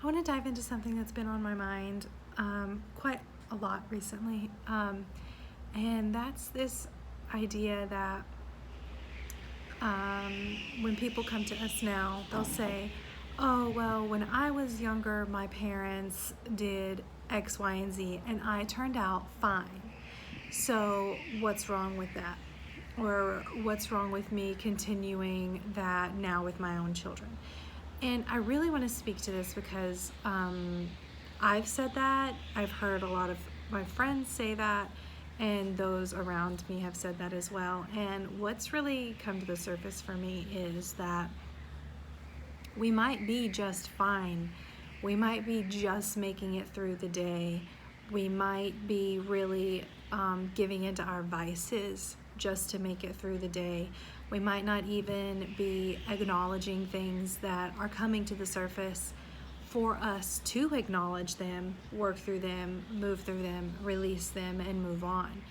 I want to dive into something that's been on my mind quite a lot recently, and that's this idea that when people come to us now, they'll say, oh, well, when I was younger, my parents did X, Y, and Z, and I turned out fine. So what's wrong with that? Or what's wrong with me continuing that now with my own children? And I really want to speak to this because I've said that. I've heard a lot of my friends say that, and those around me have said that as well. And what's really come to the surface for me is that we might be just fine. We might be just making it through the day. We might be really giving into our vices just to make it through the day. We might not even be acknowledging things that are coming to the surface for us to acknowledge them, work through them, move through them, release them, and move on.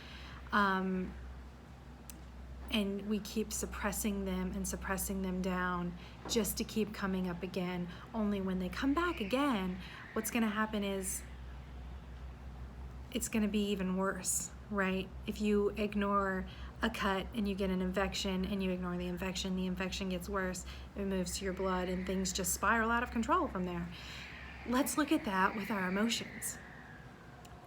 And we keep suppressing them down just to keep coming up again. Only when they come back again, what's going to happen is it's going to be even worse, right? If you ignore a cut and you get an infection and you ignore the infection gets worse, it moves to your blood, and things just spiral out of control from there. Let's look at that with our emotions.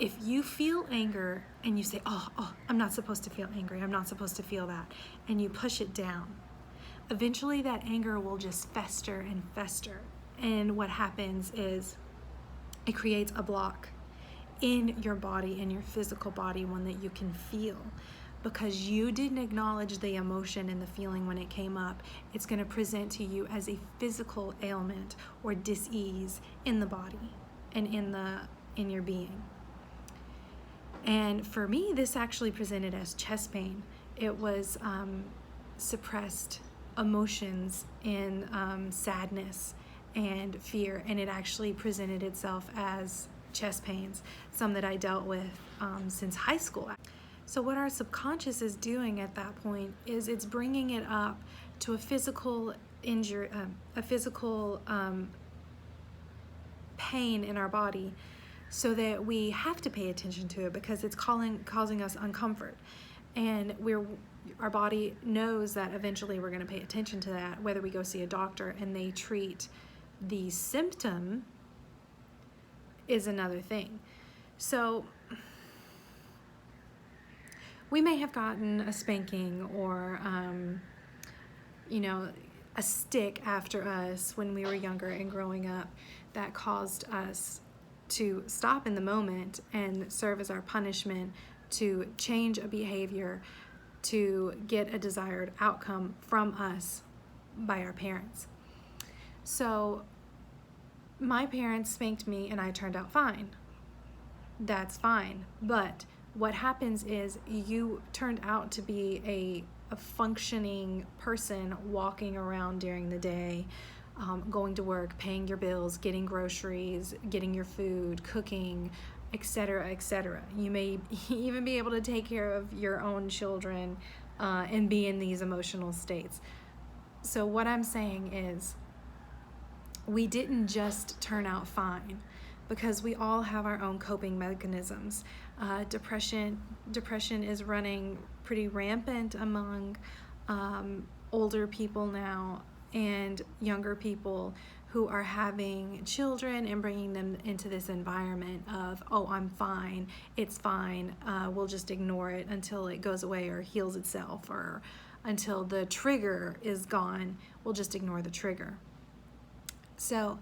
If you feel anger and you say, oh, I'm not supposed to feel angry, I'm not supposed to feel that, and you push it down, eventually that anger will just fester and fester. And what happens is it creates a block in your body, in your physical body, one that you can feel. Because you didn't acknowledge the emotion and the feeling when it came up, it's going to present to you as a physical ailment or dis-ease in the body and in your being. And for me, this actually presented as chest pain. It was suppressed emotions in sadness and fear, and it actually presented itself as chest pains, some that I dealt with since high school. So what our subconscious is doing at that point is it's bringing it up to a physical injury, a physical pain in our body, so that we have to pay attention to it because it's causing us uncomfort. And our body knows that eventually we're going to pay attention to that, whether we go see a doctor and they treat the symptom is another thing. So we may have gotten a spanking or, a stick after us when we were younger and growing up that caused us to stop in the moment and serve as our punishment to change a behavior to get a desired outcome from us by our parents. So my parents spanked me and I turned out fine. That's fine. But what happens is you turned out to be a functioning person walking around during the day, going to work, paying your bills, getting groceries, getting your food, cooking, etc., etc. You may even be able to take care of your own children and be in these emotional states. So what I'm saying is we didn't just turn out fine, because we all have our own coping mechanisms. Depression is running pretty rampant among older people now and younger people who are having children and bringing them into this environment of, oh, I'm fine, it's fine, we'll just ignore it until it goes away or heals itself, or until the trigger is gone, we'll just ignore the trigger. So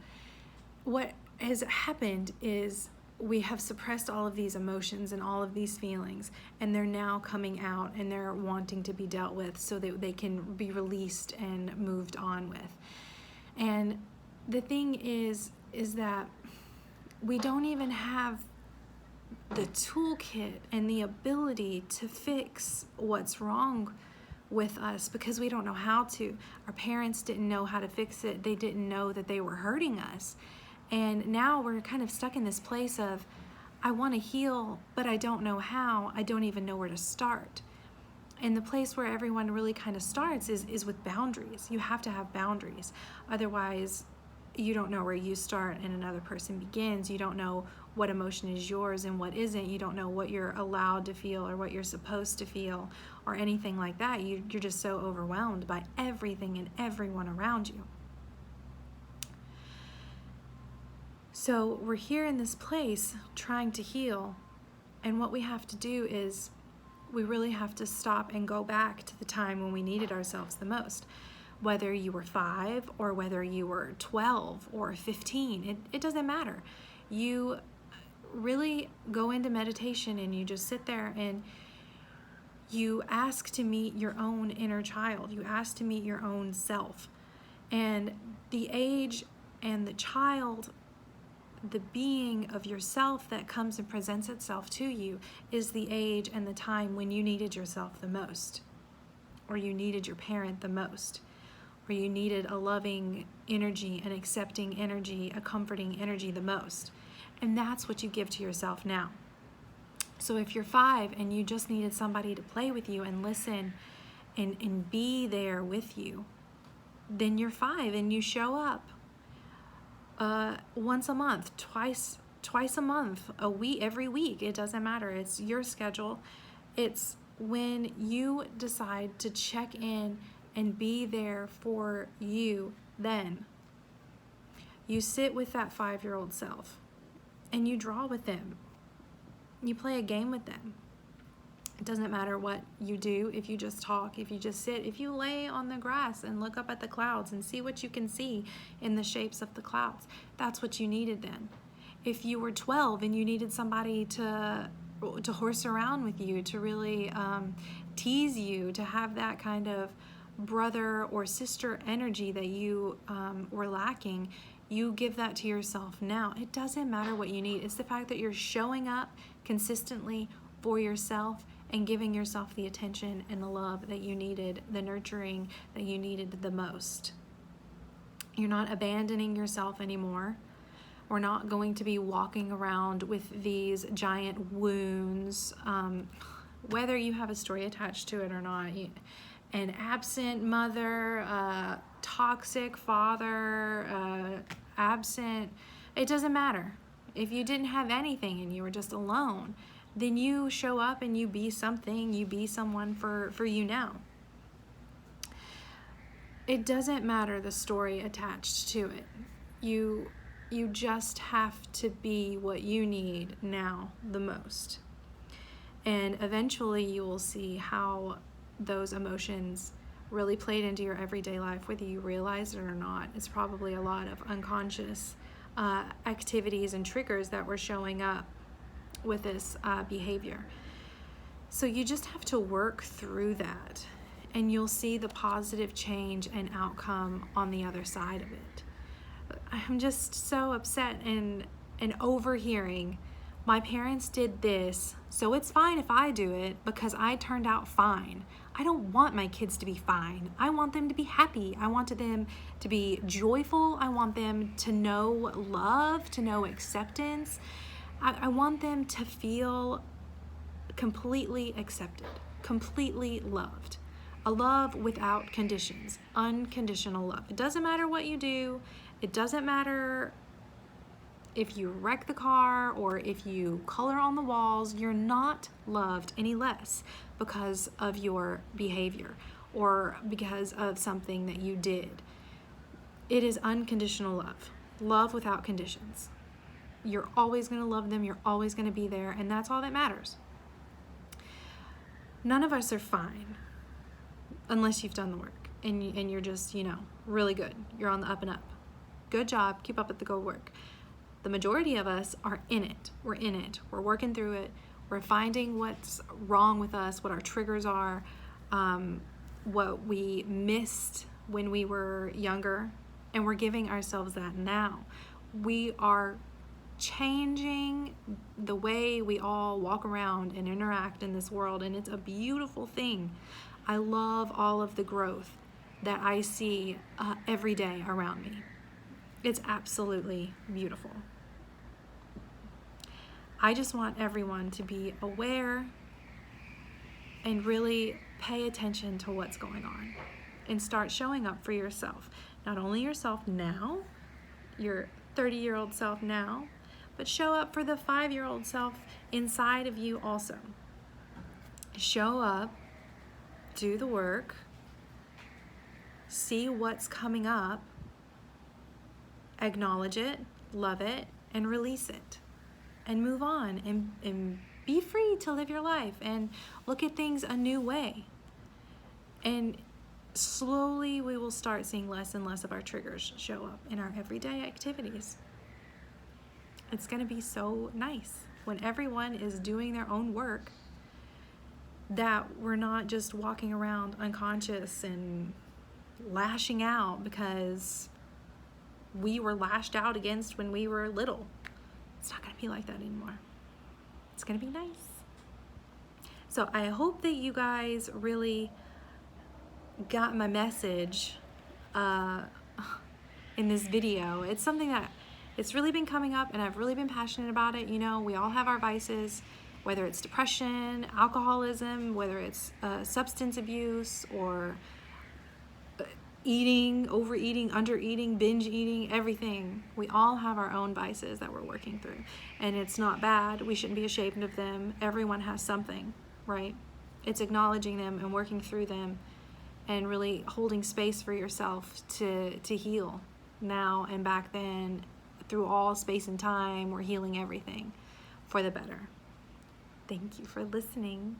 what has happened is we have suppressed all of these emotions and all of these feelings, and they're now coming out and they're wanting to be dealt with so that they can be released and moved on with. And the thing is that we don't even have the toolkit and the ability to fix what's wrong with us because we don't know how to. Our parents didn't know how to fix it. They didn't know that they were hurting us. And now we're kind of stuck in this place of, I want to heal, but I don't know how. I don't even know where to start. And the place where everyone really kind of starts is with boundaries. You have to have boundaries. Otherwise, you don't know where you start and another person begins. You don't know what emotion is yours and what isn't. You don't know what you're allowed to feel or what you're supposed to feel or anything like that. You're just so overwhelmed by everything and everyone around you. So we're here in this place trying to heal, and what we have to do is we really have to stop and go back to the time when we needed ourselves the most. Whether you were 5 or whether you were 12 or 15, it doesn't matter. You really go into meditation and you just sit there and you ask to meet your own inner child. You ask to meet your own self. And the age and the child, the being of yourself that comes and presents itself to you is the age and the time when you needed yourself the most, or you needed your parent the most, or you needed a loving energy, an accepting energy, a comforting energy the most. And that's what you give to yourself now. So if you're 5 and you just needed somebody to play with you and listen and be there with you, then you're 5 and you show up once a month, twice a month, a week, every week. It doesn't matter. It's your schedule. It's when you decide to check in and be there for you. Then you sit with that 5-year-old self and you draw with them. You play a game with them. It doesn't matter what you do, if you just talk, if you just sit, if you lay on the grass and look up at the clouds and see what you can see in the shapes of the clouds. That's what you needed then. If you were 12 and you needed somebody to horse around with you, to really tease you, to have that kind of brother or sister energy that you were lacking, you give that to yourself now. It doesn't matter what you need. It's the fact that you're showing up consistently for yourself and giving yourself the attention and the love that you needed, the nurturing that you needed the most. You're not abandoning yourself anymore. We're not going to be walking around with these giant wounds, whether you have a story attached to it or not. An absent mother, toxic father, absent, it doesn't matter. If you didn't have anything and you were just alone, then you show up and you be something, you be someone for you now. It doesn't matter the story attached to it. You just have to be what you need now the most. And eventually you will see how those emotions really played into your everyday life, whether you realize it or not. It's probably a lot of unconscious activities and triggers that were showing up with this behavior. So you just have to work through that, and you'll see the positive change and outcome on the other side of it. I'm just so upset and overhearing, my parents did this, so it's fine if I do it because I turned out fine. I don't want my kids to be fine. I want them to be happy. I want them to be joyful. I want them to know love, to know acceptance. I want them to feel completely accepted, completely loved. A love without conditions, unconditional love. It doesn't matter what you do. It doesn't matter if you wreck the car or if you color on the walls. You're not loved any less because of your behavior or because of something that you did. It is unconditional love, love without conditions. You're always going to love them. You're always going to be there. And that's all that matters. None of us are fine unless you've done the work and you're just, really good. You're on the up and up. Good job. Keep up with the good work. The majority of us are in it. We're in it. We're working through it. We're finding what's wrong with us, what our triggers are, what we missed when we were younger, and we're giving ourselves that now. We are changing the way we all walk around and interact in this world, and it's a beautiful thing. I love all of the growth that I see every day around me. It's absolutely beautiful. I just want everyone to be aware and really pay attention to what's going on and start showing up for yourself. Not only yourself now, your 30-year-old self now, but show up for the 5-year-old self inside of you also. Show up, do the work, see what's coming up, acknowledge it, love it, and release it, and move on, and be free to live your life and look at things a new way. And slowly we will start seeing less and less of our triggers show up in our everyday activities. It's going to be so nice when everyone is doing their own work, that we're not just walking around unconscious and lashing out because we were lashed out against when we were little. It's not going to be like that anymore. It's going to be nice. So I hope that you guys really got my message in this video. It's something that it's really been coming up, and I've really been passionate about it. You know, we all have our vices, whether it's depression, alcoholism, whether it's substance abuse, or eating, overeating, undereating, binge eating, everything. We all have our own vices that we're working through, and it's not bad. We shouldn't be ashamed of them. Everyone has something, right? It's acknowledging them and working through them, and really holding space for yourself to heal now and back then. Through all space and time, we're healing everything for the better. Thank you for listening.